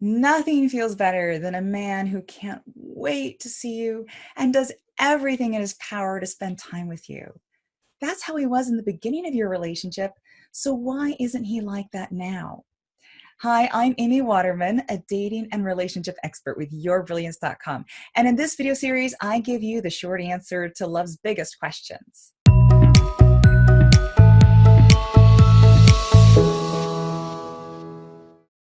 Nothing feels better than a man who can't wait to see you and does everything in his power to spend time with you. That's how he was in the beginning of your relationship, so why isn't he like that now? Hi, I'm Amy Waterman, a dating and relationship expert with yourbrilliance.com. And in this video series, I give you the short answer to love's biggest questions.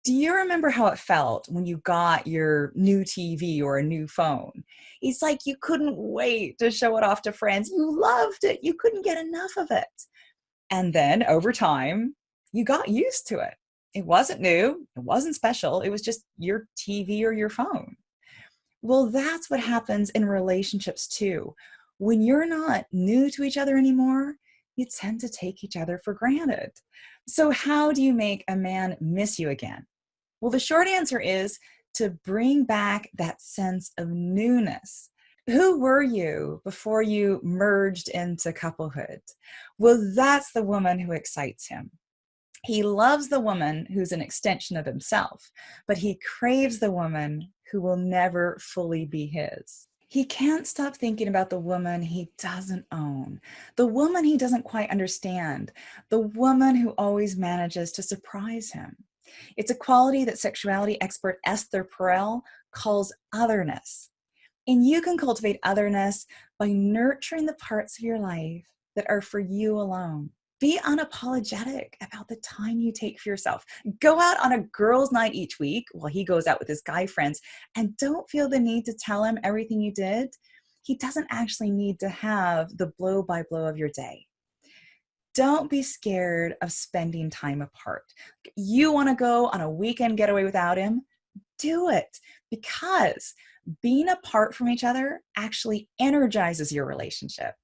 Do you remember how it felt when you got your new TV or a new phone? It's like you couldn't wait to show it off to friends. You loved it. You couldn't get enough of it. And then over time, you got used to it. It wasn't new. It wasn't special. It was just your TV or your phone. Well, that's what happens in relationships too. When you're not new to each other anymore, you tend to take each other for granted. So how do you make a man miss you again? Well, the short answer is to bring back that sense of newness. Who were you before you merged into couplehood? Well, that's the woman who excites him. He loves the woman who's an extension of himself, but he craves the woman who will never fully be his. He can't stop thinking about the woman he doesn't own, the woman he doesn't quite understand, the woman who always manages to surprise him. It's a quality that sexuality expert Esther Perel calls otherness. And you can cultivate otherness by nurturing the parts of your life that are for you alone. Be unapologetic about the time you take for yourself. Go out on a girls' night each week while he goes out with his guy friends, and don't feel the need to tell him everything you did. He doesn't actually need to have the blow by blow of your day. Don't be scared of spending time apart. You want to go on a weekend getaway without him? Do it, because being apart from each other actually energizes your relationship.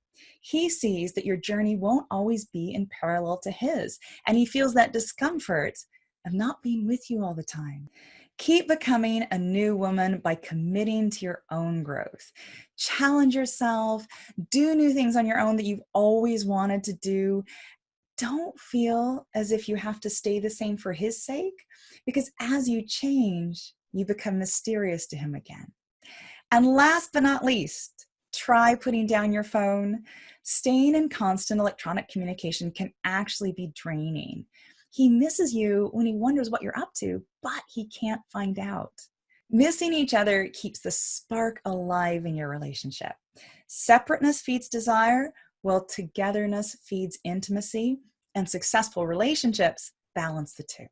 He sees that your journey won't always be in parallel to his, and he feels that discomfort of not being with you all the time. Keep becoming a new woman by committing to your own growth. Challenge yourself, do new things on your own that you've always wanted to do. Don't feel as if you have to stay the same for his sake, because as you change, you become mysterious to him again. And last but not least, try putting down your phone. Staying in constant electronic communication can actually be draining. He misses you when he wonders what you're up to, but he can't find out. Missing each other keeps the spark alive in your relationship. Separateness feeds desire, while togetherness feeds intimacy, and successful relationships balance the two.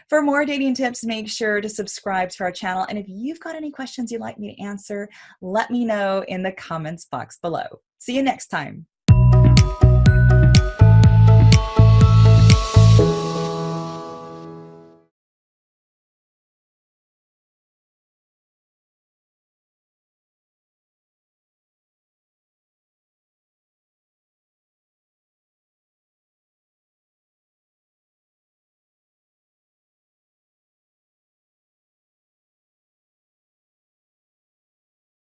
For more dating tips, make sure to subscribe to our channel. And if you've got any questions you'd like me to answer, let me know in the comments box below. See you next time.